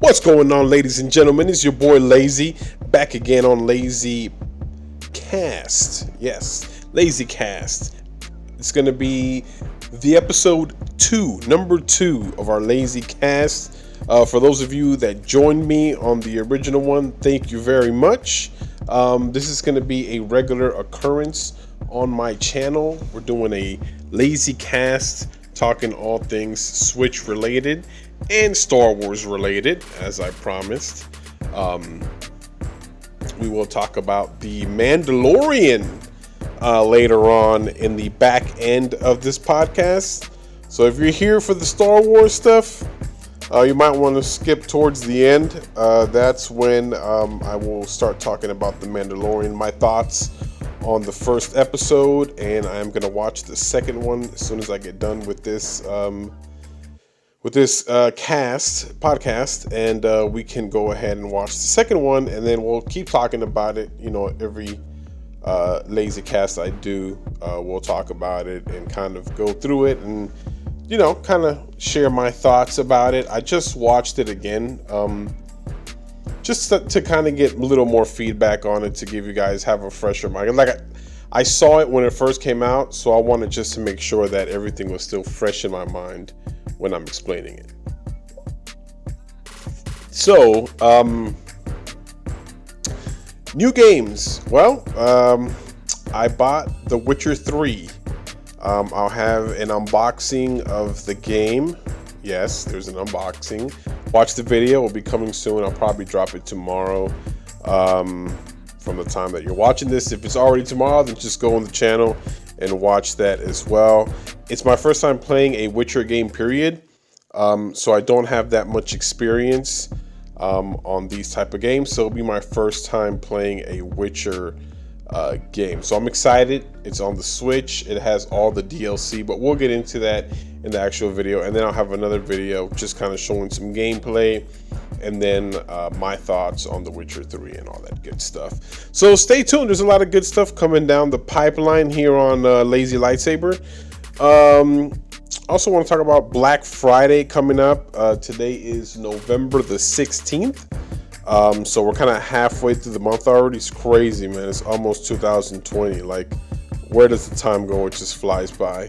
What's going on, ladies and gentlemen? It's your boy Lazy, back again on Lazy Cast. Yes, Lazy Cast. It's going to be the episode 2, number 2 of our Lazy Cast. For those of you that joined me on the original one, thank you very much. This is going to be a regular occurrence on my channel. We're doing a Lazy Cast, talking all things Switch related and Star Wars related, as I promised. We will talk about the Mandolorian later on in the back end of this podcast. So if you're here for the Star Wars stuff, you might want to skip towards the end. That's when I will start talking about the Mandalorian, my thoughts on the first episode, and I'm going to watch the second one as soon as I get done with this podcast, and we can go ahead and watch the second one, and then we'll keep talking about it. You know, every Lazy Cast I do, we'll talk about it and kind of go through it and, you know, kind of share my thoughts about it. I just watched it again, just to kind of get a little more feedback on it, to give you guys have a fresher mind. Like I saw it when it first came out, so I wanted just to make sure that everything was still fresh in my mind when I'm explaining it. So, new games. Well, I bought The Witcher 3. I'll have an unboxing of the game. Yes, there's an unboxing. Watch the video. It will be coming soon. I'll probably drop it tomorrow from the time that you're watching this. If it's already tomorrow, then just go on the channel and watch that as well. It's my first time playing a Witcher game, period. So I don't have that much experience on these type of games. So it'll be my first time playing a Witcher game. So I'm excited. It's on the Switch. It has all the DLC, but we'll get into that in the actual video. And then I'll have another video just kind of showing some gameplay, and then my thoughts on The Witcher 3 and all that good stuff. So stay tuned. There's a lot of good stuff coming down the pipeline here on Lazy Lightsaber. Also want to talk about Black Friday coming up. Today is November the 16th. So we're kind of halfway through the month already. It's crazy, man. It's almost 2020. Like, where does the time go? It just flies by.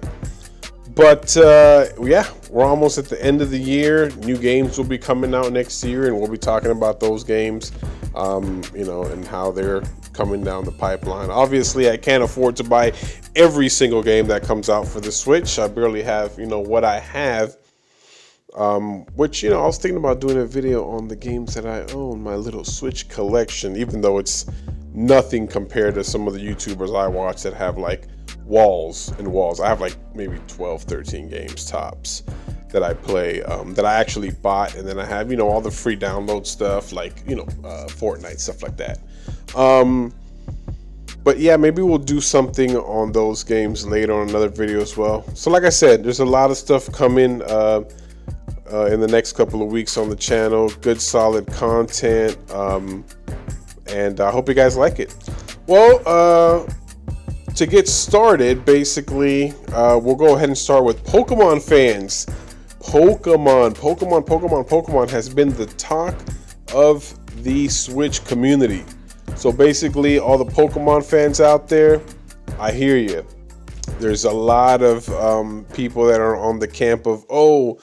But yeah, we're almost at the end of the year. New games will be coming out next year, and we'll be talking about those games, you know, and how they're coming down the pipeline. Obviously, I can't afford to buy every single game that comes out for the Switch. I barely have, you know, what I have. Which, you know, I was thinking about doing a video on the games that I own, my little Switch collection, even though it's nothing compared to some of the YouTubers I watch that have like walls and walls. I have like maybe 12, 13 games tops that I play, that I actually bought, and then I have, you know, all the free download stuff, like, you know, Fortnite, stuff like that. But yeah, maybe we'll do something on those games later on another video as well. So like I said, there's a lot of stuff coming in the next couple of weeks on the channel. Good solid content, and I hope you guys like it. Well, to get started, basically, we'll go ahead and start with Pokemon fans. Pokemon has been the talk of the Switch community. So basically, all the Pokemon fans out there, I hear you. There's a lot of people that are on the camp of, oh,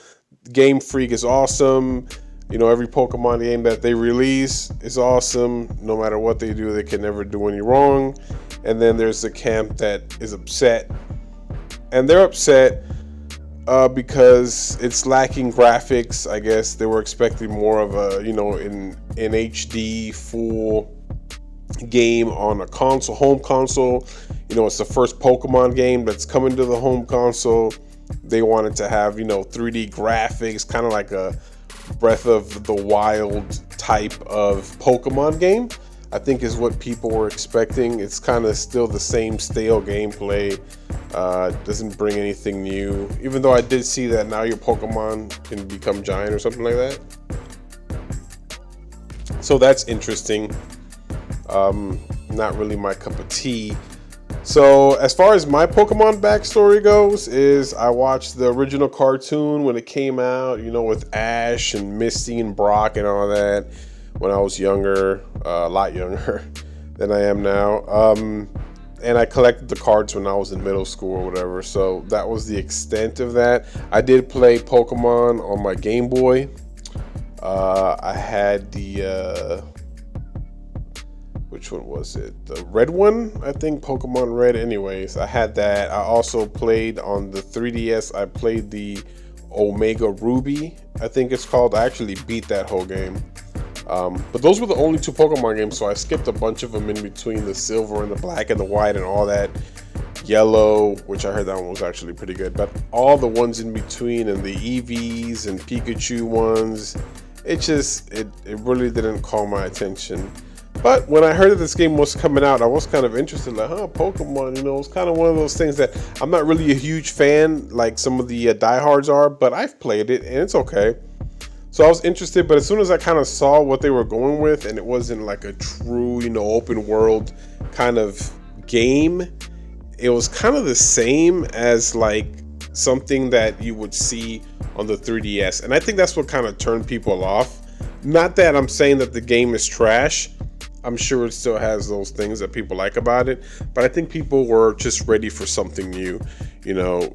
Game Freak is awesome. You know, every Pokemon game that they release is awesome. No matter what they do, they can never do any wrong. And then there's the camp that is upset. And they're upset because it's lacking graphics. I guess they were expecting more of a, you know, in HD full game on a console, home console. You know, it's the first Pokemon game that's coming to the home console. They wanted to have, you know, 3D graphics, kind of like a Breath of the Wild type of Pokemon game, I think is what people were expecting. It's kind of still the same stale gameplay. Doesn't bring anything new, even though I did see that now your Pokemon can become giant or something like that. So that's interesting. Not really my cup of tea. So as far as my Pokemon backstory goes, is I watched the original cartoon when it came out, with Ash and Misty and Brock and all that when I was younger, a lot younger than I am now. And I collected the cards when I was in middle school or whatever. So that was the extent of that. I did play Pokemon on my Game Boy. I had the which one was it? The red one, I think, Pokemon Red. Anyways, I had that. I also played on the 3DS. I played the Omega Ruby, I think it's called. I actually beat that whole game. But those were the only two Pokemon games, so I skipped a bunch of them in between the silver and the black and the white and all that. Yellow, which I heard that one was actually pretty good. But all the ones in between and the Eevees and Pikachu ones, it really didn't call my attention. But when I heard that this game was coming out, I was kind of interested, like, Pokemon, it's kind of one of those things that I'm not really a huge fan, like some of the diehards are, but I've played it, and it's okay. So I was interested, but as soon as I kind of saw what they were going with, and it wasn't like a true, open world kind of game, it was kind of the same as like something that you would see on the 3DS. And I think that's what kind of turned people off. Not that I'm saying that the game is trash. I'm sure it still has those things that people like about it, but I think people were just ready for something new, a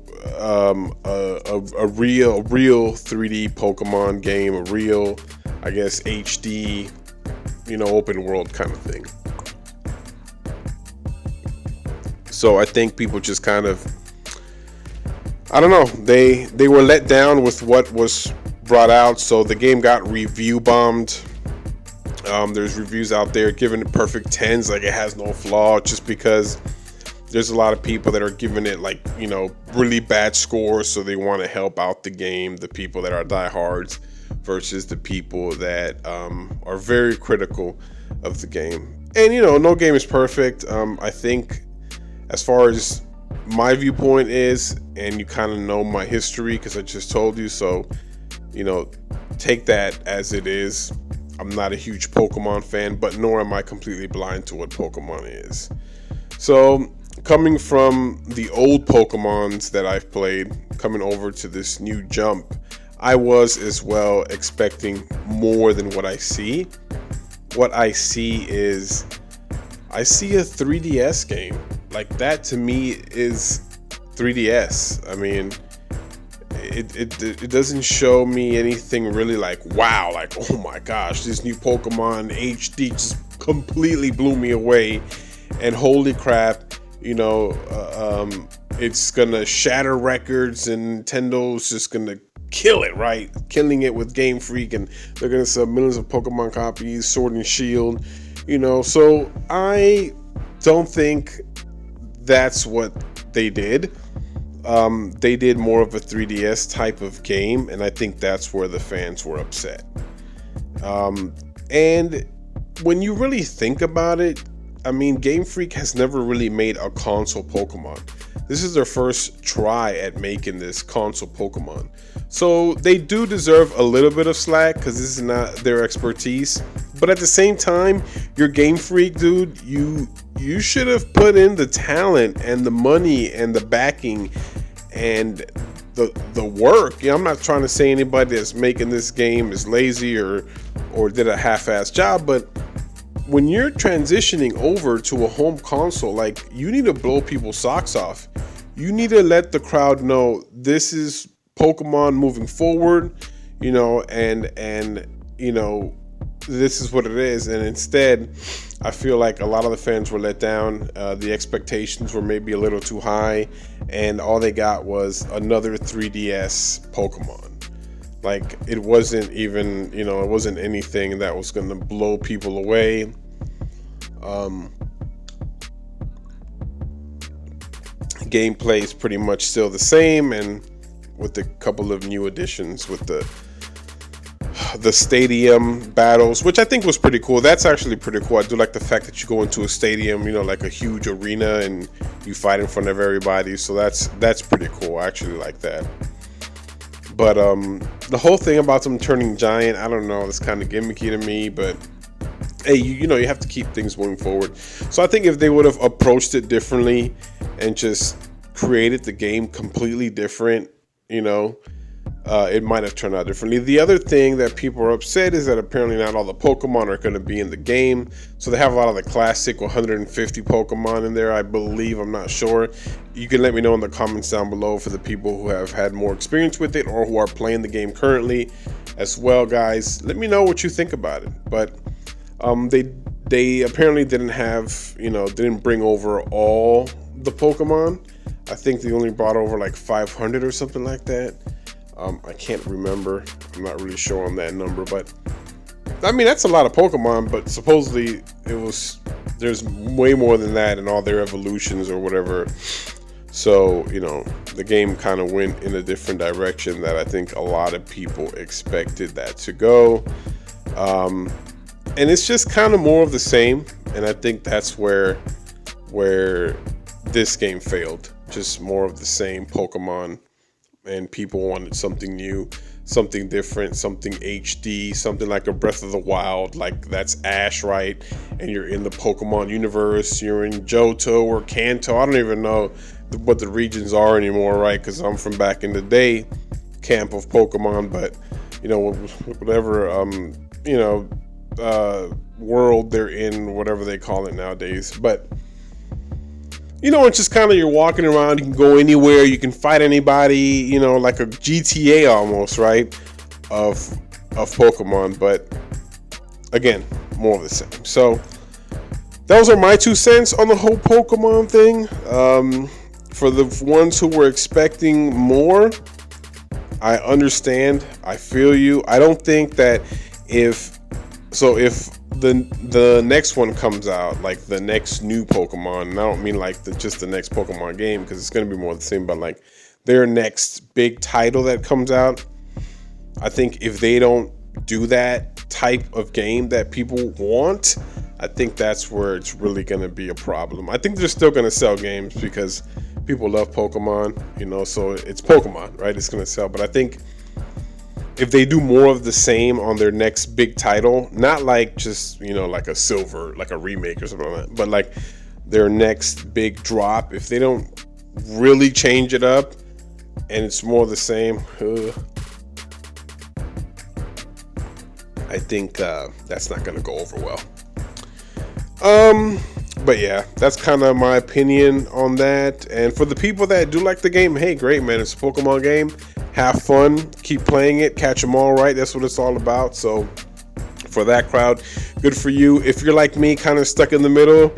real 3D Pokemon game, a real, I guess, HD, open world kind of thing. So I think people just kind of, I don't know, they were let down with what was brought out. So the game got review bombed. There's reviews out there giving it perfect 10s, like it has no flaw, just because there's a lot of people that are giving it like, really bad scores, so they want to help out the game, the people that are diehards versus the people that are very critical of the game. And no game is perfect. I think as far as my viewpoint is, and you kind of know my history because I just told you, so take that as it is. I'm not a huge Pokemon fan, but nor am I completely blind to what Pokemon is. So coming from the old Pokemons that I've played, coming over to this new jump, I was as well expecting more than what I see. What I see is, I see a 3DS game. Like, that to me is 3DS. I mean, it doesn't show me anything really like, wow, like, oh my gosh, this new Pokemon HD just completely blew me away, and holy crap, it's gonna shatter records, and Nintendo's just gonna kill it, right? Killing it with Game Freak, and they're gonna sell millions of Pokemon copies, Sword and Shield, so I don't think that's what they did. They did more of a 3DS type of game, and I think that's where the fans were upset. And when you really think about it, I mean, Game Freak has never really made a console Pokemon. This is their first try at making this console Pokemon. So they do deserve a little bit of slack because this is not their expertise. But at the same time, you're Game Freak, dude. You should have put in the talent and the money and the backing and the work. I'm not trying to say anybody that's making this game is lazy or did a half-assed job, but when you're transitioning over to a home console, like, you need to blow people's socks off. You need to let the crowd know this is Pokemon moving forward, and this is what it is. And instead, I feel like a lot of the fans were let down. The expectations were maybe a little too high, and all they got was another 3DS Pokemon. Like, it wasn't even, it wasn't anything that was going to blow people away. Gameplay is pretty much still the same, and with a couple of new additions with the stadium battles, which I think was pretty cool. That's actually pretty cool. I do like the fact that you go into a stadium, like a huge arena, and you fight in front of everybody. So that's pretty cool. I actually like that. But the whole thing about them turning giant, I don't know, it's kind of gimmicky to me, but hey, you know, you have to keep things moving forward. So I think if they would have approached it differently and just created the game completely different, you know, it might have turned out differently. The other thing that people are upset is that apparently not all the Pokemon are going to be in the game. So they have a lot of the classic 150 Pokemon in there, I believe. I'm not sure. You can let me know in the comments down below for the people who have had more experience with it or who are playing the game currently as well, guys. Let me know what you think about it. But they apparently didn't have, you know, didn't bring over all the Pokemon. I think they only brought over like 500 or something like that. I can't remember. I'm not really sure on that number, but I mean, that's a lot of Pokemon, but supposedly there's way more than that in all their evolutions or whatever. So, you know, the game kind of went in a different direction that I think a lot of people expected that to go. And it's just kind of more of the same. And I think that's where this game failed. Just more of the same Pokemon. And people wanted something new, something different, something HD, something like a Breath of the Wild, like that's Ash, right? And you're in the Pokemon universe, you're in Johto or Kanto. I don't even know what the regions are anymore, right? Because I'm from back in the day camp of Pokemon, but you know, whatever, you know, world they're in, whatever they call it nowadays. But you know, it's just kind of, you're walking around, you can go anywhere, you can fight anybody, you know, like a GTA almost, right, of Pokemon. But again, more of the same. So those are my 2 cents on the whole Pokemon thing. For the ones who were expecting more, I understand, I feel you. I don't think that if the next one comes out, like the next new Pokemon, and I don't mean like just the next Pokemon game, because it's going to be more the same, but like their next big title that comes out, I think if they don't do that type of game that people want, I think that's where it's really going to be a problem. I think they're still going to sell games because people love Pokemon, you know, so it's Pokemon, right? It's going to sell. But I think if they do more of the same on their next big title, not like just, you know, like a Silver, like a remake or something like that, but like their next big drop, if they don't really change it up and it's more the same, I think that's not going to go over well. But yeah, that's kind of my opinion on that. And for the people that do like the game, hey, great, man. It's a Pokemon game. Have fun. Keep playing it. Catch them all, right? That's what it's all about. So for that crowd, good for you. If you're like me, kind of stuck in the middle,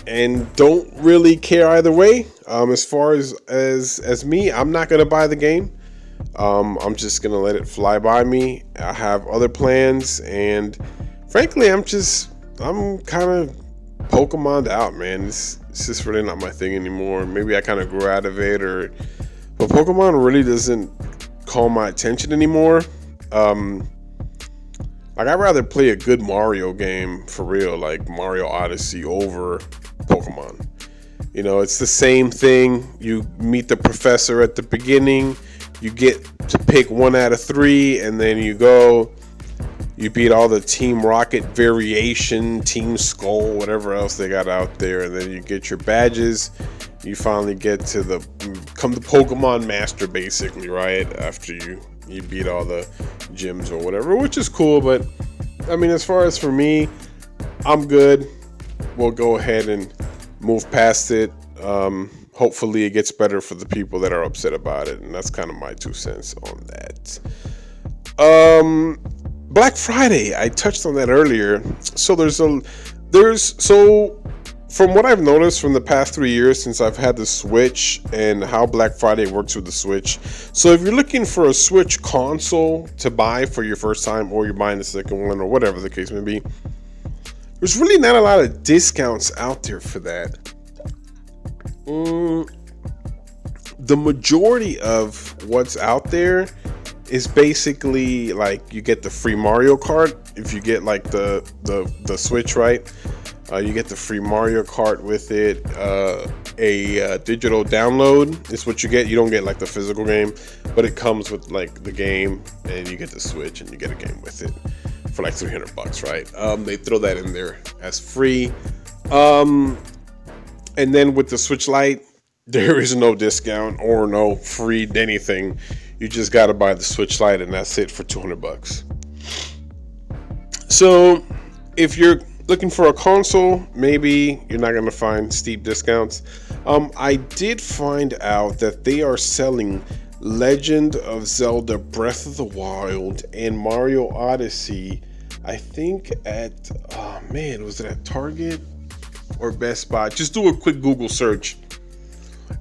and don't really care either way, as far as me, I'm not going to buy the game. I'm just going to let it fly by me. I have other plans, and frankly, I'm kind of Pokemon'd out, man. It's just really not my thing anymore. Maybe I kind of grew out of it, but Pokemon really doesn't call my attention anymore. Like, I'd rather play a good Mario game for real, like Mario Odyssey, over Pokemon. You know, it's the same thing. You meet the professor at the beginning, you get to pick 1 out of 3, and then you beat all the Team Rocket variation, Team Skull, whatever else they got out there, and then you get your badges. You finally get to become the Pokemon Master, basically, right? After you beat all the gyms or whatever, which is cool. But I mean, as far as for me, I'm good. We'll go ahead and move past it. Hopefully it gets better for the people that are upset about it, and that's kind of my 2 cents on that. Black Friday, I touched on that earlier. So from what I've noticed from the past 3 years since I've had the Switch and how Black Friday works with the Switch. So if you're looking for a Switch console to buy for your first time, or you're buying the second one, or whatever the case may be, there's really not a lot of discounts out there for that. The majority of what's out there is basically like you get the free Mario Kart if you get like the Switch, right? You get the free Mario Kart with it. A digital download is what you get. You don't get like the physical game, but it comes with like the game, and you get the Switch and you get a game with it for like $300, right? They throw that in there as free. And then with the Switch Lite, there is no discount or no free anything. You just got to buy the Switch Lite, and that's it for $200. So if you're looking for a console, maybe you're not going to find steep discounts. I did find out that they are selling Legend of Zelda Breath of the Wild and Mario Odyssey, I think at, was it at Target or Best Buy? Just do a quick Google search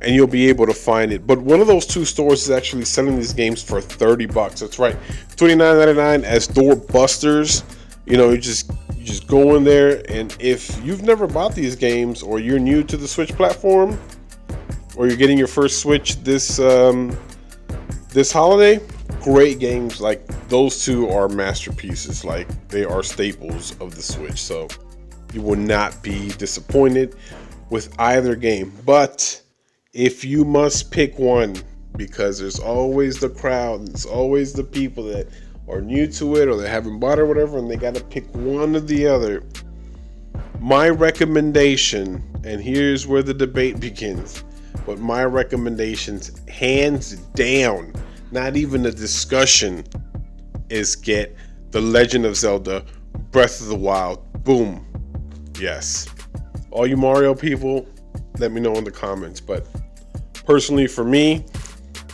and you'll be able to find it. But one of those two stores is actually selling these games for $30. That's right, $29.99 as door busters. You know, you just go in there, and if you've never bought these games, or you're new to the Switch platform, or you're getting your first Switch this holiday, great games. Like, those two are masterpieces. Like, they are staples of the Switch, so you will not be disappointed with either game. But if you must pick one, because there's always the crowd, there's always the people that are new to it, or they haven't bought it or whatever, and they got to pick one or the other, my recommendation, and here's where the debate begins, but my recommendations, hands down, not even a discussion, is get The Legend of Zelda Breath of the Wild. Boom. Yes. All you Mario people, let me know in the comments. But personally, for me,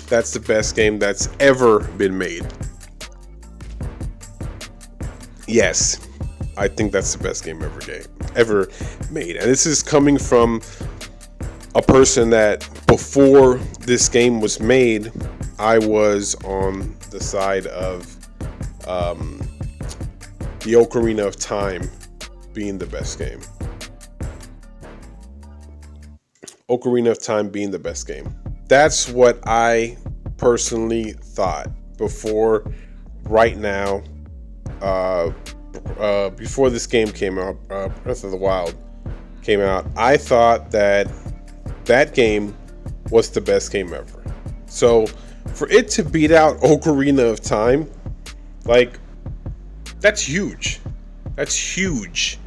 that's the best game that's ever been made. Yes, I think that's the best game ever made. And this is coming from a person that, before this game was made, I was on the side of the Ocarina of Time being the best game. Ocarina of Time being the best game. That's what I personally thought before, right now, before this game came out, Breath of the Wild came out. I thought that game was the best game ever. So for it to beat out Ocarina of Time, like, that's huge. That's huge.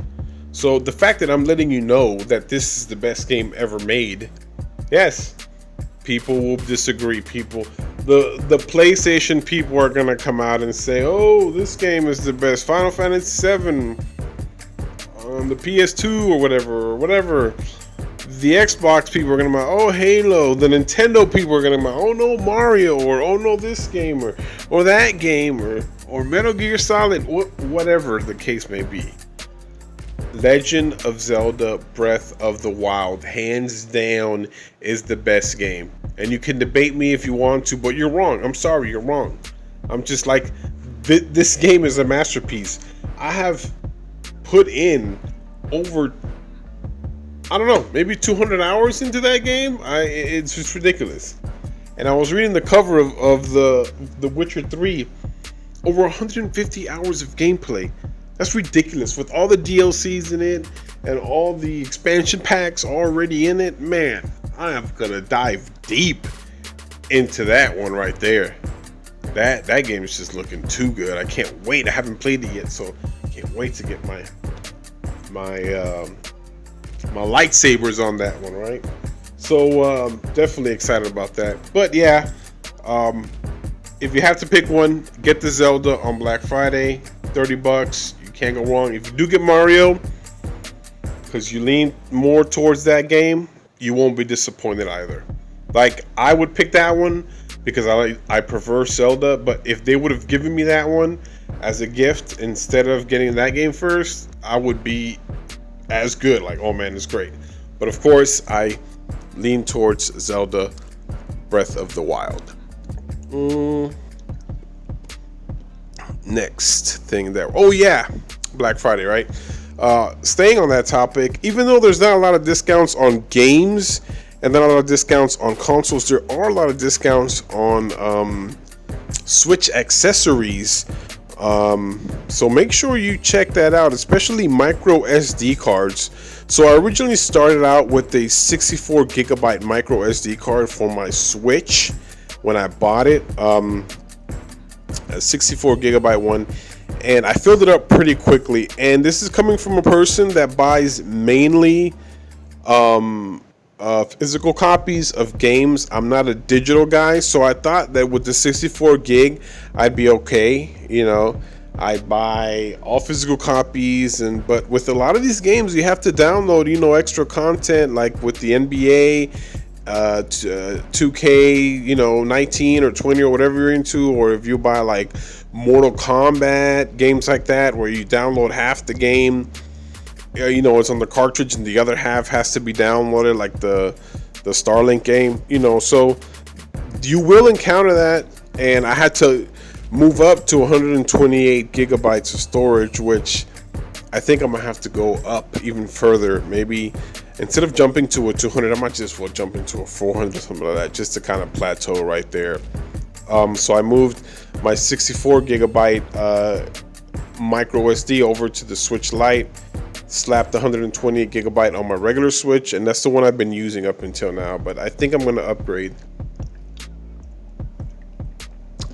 So the fact that I'm letting you know that this is the best game ever made, yes, people will disagree. The PlayStation people are gonna come out and say, "Oh, this game is the best." Final Fantasy VII on the PS2 or whatever. The Xbox people are gonna be, "Oh, Halo." The Nintendo people are gonna be, "Oh no, Mario," or "Oh no, this game," or that game, or Metal Gear Solid, whatever the case may be. Legend of Zelda Breath of the Wild, hands down, is the best game. And you can debate me if you want to, but you're wrong. I'm sorry, you're wrong. I'm just like, this game is a masterpiece. I have put in over, I don't know, maybe 200 hours into that game. It's just ridiculous. And I was reading the cover of the Witcher 3, over 150 hours of gameplay. That's ridiculous. With all the DLCs in it and all the expansion packs already in it, man, I am gonna dive deep into that one right there. That game is just looking too good. I can't wait. I haven't played it yet, so I can't wait to get my lightsabers on that one, right? So definitely excited about that. But yeah, if you have to pick one, get the Zelda on Black Friday, $30. You can't go wrong. If you do get Mario, because you lean more towards that game, you won't be disappointed either. Like, I would pick that one because I prefer Zelda, but if they would have given me that one as a gift instead of getting that game first, I would be as good. Like, oh man, it's great. But of course, I lean towards Zelda Breath of the Wild. Next thing there. Oh yeah, Black Friday, right? Staying on that topic, even though there's not a lot of discounts on games and not a lot of discounts on consoles, there are a lot of discounts on Switch accessories. So make sure you check that out, especially micro SD cards. So I originally started out with a 64 gigabyte micro SD card for my Switch when I bought it, a 64 gigabyte one, and I filled it up pretty quickly. And this is coming from a person that buys mainly physical copies of games. I'm not a digital guy, so I thought that with the 64 gig, I'd be okay. You know, I'd buy all physical copies, but with a lot of these games, you have to download, extra content, like with the NBA, 2K, 19 or 20 or whatever you're into, or if you buy like Mortal Kombat, games like that, where you download half the game. It's on the cartridge and the other half has to be downloaded, like the Starlink game, so you will encounter that. And I had to move up to 128 gigabytes of storage, which I think I'm gonna have to go up even further. Maybe instead of jumping to a 200, I might just jump into a 400 or something like that, just to kind of plateau right there. So I moved my 64 gigabyte micro SD over to the Switch Lite, slapped 128 gigabyte on my regular Switch, and that's the one I've been using up until now. But I think I'm going to upgrade.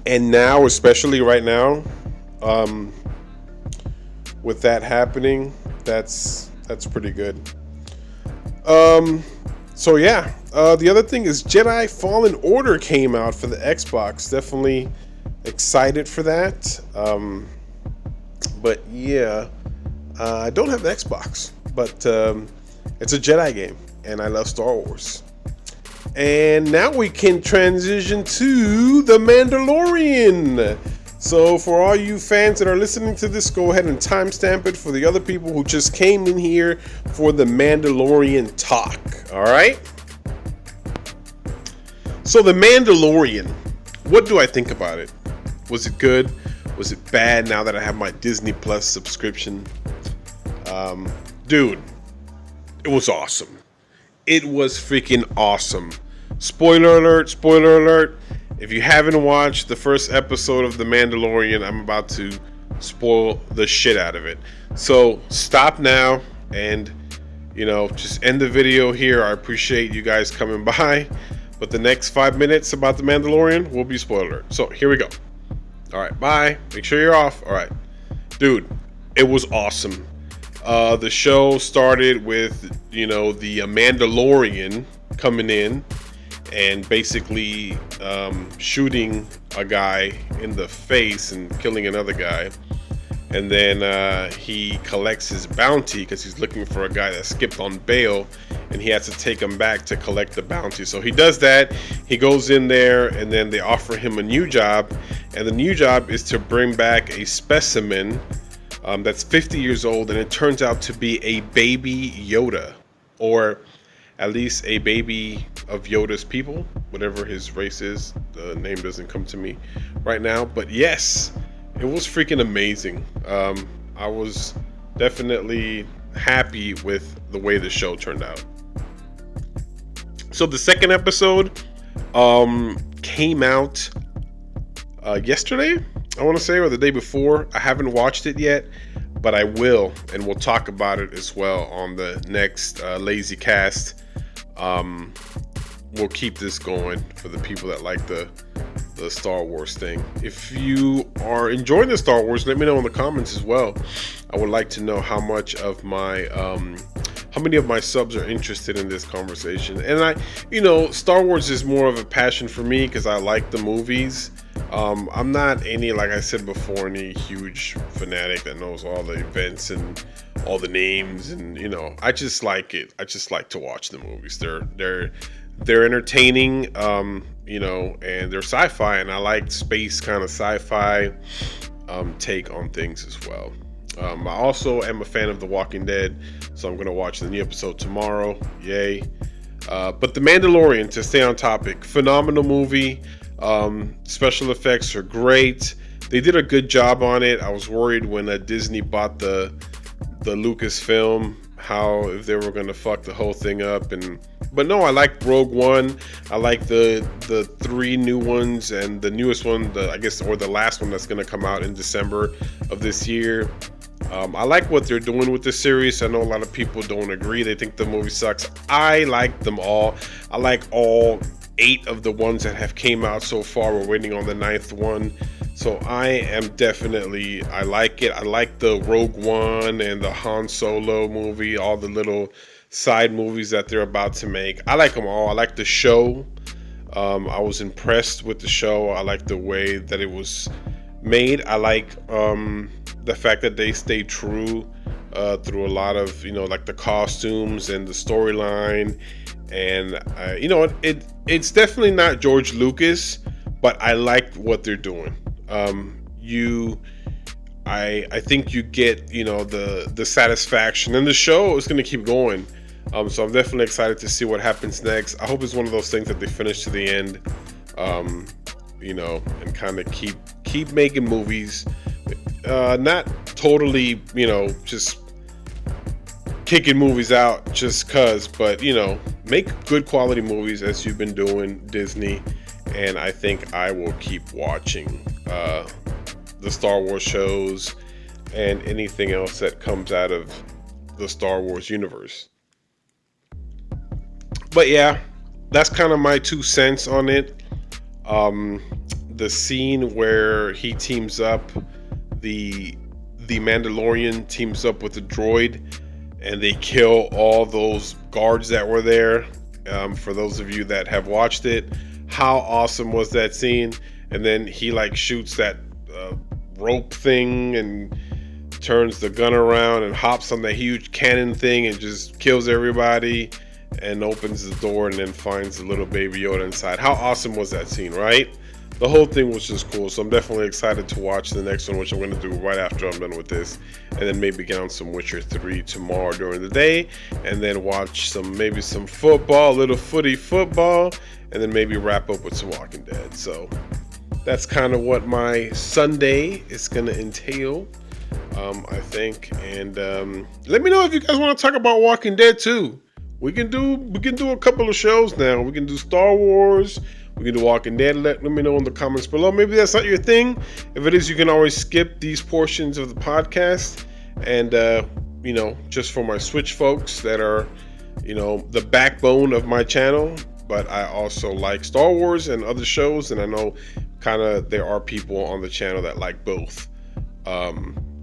And now, especially right now, with that happening, that's pretty good. So yeah, the other thing is Jedi Fallen Order came out for the Xbox. Definitely excited for that. But yeah, I don't have the Xbox, but it's a Jedi game, and I love Star Wars. And now we can transition to The Mandalorian. So for all you fans that are listening to this, go ahead and timestamp it for the other people who just came in here for The Mandalorian talk. All right? So The Mandalorian, what do I think about it? Was it good? Was it bad now that I have my Disney Plus subscription? Dude, it was awesome. It was freaking awesome. Spoiler alert, spoiler alert. If you haven't watched the first episode of The Mandalorian, I'm about to spoil the shit out of it. So stop now and, just end the video here. I appreciate you guys coming by. But the next 5 minutes about The Mandalorian will be spoiler alert. So here we go. All right, bye. Make sure you're off. All right. Dude, it was awesome. The show started with, the Mandalorian coming in and basically shooting a guy in the face and killing another guy. And then he collects his bounty because he's looking for a guy that skipped on bail, and he has to take him back to collect the bounty. So he does that. He goes in there, and then they offer him a new job. And the new job is to bring back a specimen that's 50 years old, and it turns out to be a baby Yoda, or at least a baby of Yoda's people, whatever his race is. The name doesn't come to me right now, but yes, it was freaking amazing. I was definitely happy with the way the show turned out. So the second episode came out yesterday, I want to say, or the day before. I haven't watched it yet, but I will, and we'll talk about it as well on the next Lazy Cast. We'll keep this going for the people that like the Star Wars thing. If you are enjoying the Star Wars, let me know in the comments as well. I would like to know how much of my how many of my subs are interested in this conversation. And Star Wars is more of a passion for me because I like the movies. I'm not like I said before, any huge fanatic that knows all the events and all the names, and I just like it. I just like to watch the movies. They're entertaining, and they're sci-fi, and I like space kind of sci-fi take on things as well. I also am a fan of The Walking Dead, so I'm going to watch the new episode tomorrow. Yay. But The Mandalorian, to stay on topic, phenomenal movie. Special effects are great. They did a good job on it. I was worried when Disney bought the Lucasfilm, if they were going to fuck the whole thing up. But no, I like Rogue One. I like the 3 new ones, and the newest one, the last one that's going to come out in December of this year. I like what they're doing with this series. I know a lot of people don't agree. They think the movie sucks. I like them all. I like all 8 of the ones that have came out so far. We're waiting on the 9th one. So I like it. I like the Rogue One and the Han Solo movie, all the little side movies that they're about to make. I like them all. I like the show. I was impressed with the show. I like the way that it was made. I like the fact that they stay true through a lot of, like the costumes and the storyline. And it's definitely not George Lucas, but I like what they're doing. I think you get the satisfaction, and the show is going to keep going. So I'm definitely excited to see what happens next. I hope it's one of those things that they finish to the end, and kind of keep making movies, not totally, just kicking movies out just cause, but make good quality movies as you've been doing, Disney. And I think I will keep watching the Star Wars shows and anything else that comes out of the Star Wars universe. But yeah, that's kind of my 2 cents on it. The scene where he teams up, the Mandalorian teams up with the droid, and they kill all those guards that were there. For those of you that have watched it, how awesome was that scene? And then he shoots that rope thing and turns the gun around and hops on the huge cannon thing and just kills everybody and opens the door and then finds the little baby Yoda inside. How awesome was that scene, right? The whole thing was just cool. So I'm definitely excited to watch the next one, which I'm going to do right after I'm done with this, and then maybe get on some Witcher 3 tomorrow during the day, and then watch maybe some football, a little footy football, and then maybe wrap up with some Walking Dead. So that's kind of what my Sunday is going to entail, I think. And let me know if you guys want to talk about Walking Dead too. We can do a couple of shows now. We can do Star Wars. We can do Walking Dead. Let me know in the comments below. Maybe that's not your thing. If it is, you can always skip these portions of the podcast. And just for my Switch folks that are, the backbone of my channel. But I also like Star Wars and other shows, and I know there are people on the channel that like both.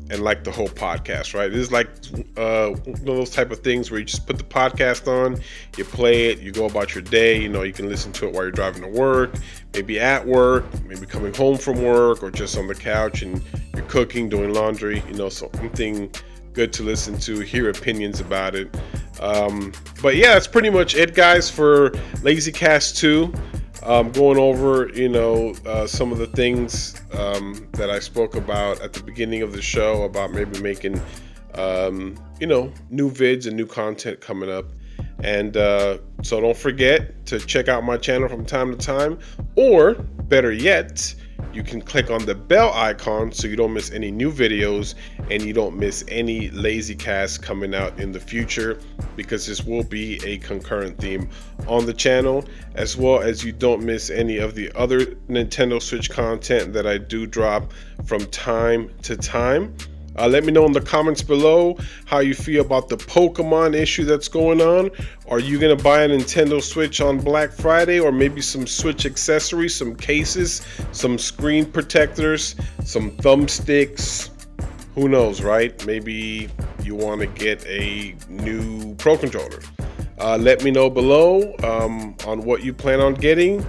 And like the whole podcast, right? It is like one of those type of things where you just put the podcast on, you play it, you go about your day. You can listen to it while you're driving to work, maybe at work, maybe coming home from work, or just on the couch and you're cooking, doing laundry. Something good to listen to, hear opinions about it. But yeah, that's pretty much it, guys, for LazyCast 2. Going over, some of the things that I spoke about at the beginning of the show about maybe making, new vids and new content coming up. And so don't forget to check out my channel from time to time, or better yet, you can click on the bell icon so you don't miss any new videos and you don't miss any LazyCast coming out in the future, because this will be a concurrent theme on the channel, as well as you don't miss any of the other Nintendo Switch content that I do drop from time to time. Let me know in the comments below how you feel about the Pokemon issue that's going on. Are you going to buy a Nintendo Switch on Black Friday, or maybe some Switch accessories, some cases, some screen protectors, some thumbsticks? Who knows, right? Maybe you want to get a new Pro Controller. Let me know below on what you plan on getting,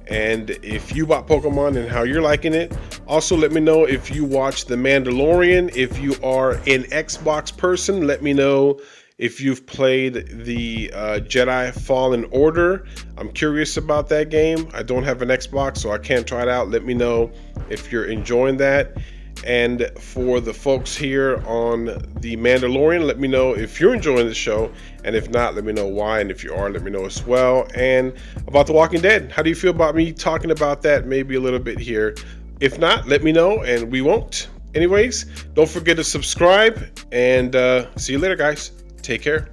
and if you bought Pokemon and how you're liking it. Also, let me know if you watched The Mandalorian. If you are an Xbox person, let me know if you've played the Jedi Fallen Order. I'm curious about that game. I don't have an Xbox, so I can't try it out. Let me know if you're enjoying that. And for the folks here on The Mandalorian, let me know if you're enjoying the show, and if not, let me know why, and if you are, let me know as well. And about The Walking Dead, how do you feel about me talking about that maybe a little bit here? If not, let me know, and we won't. Anyways, don't forget to subscribe, and see you later, guys. Take care.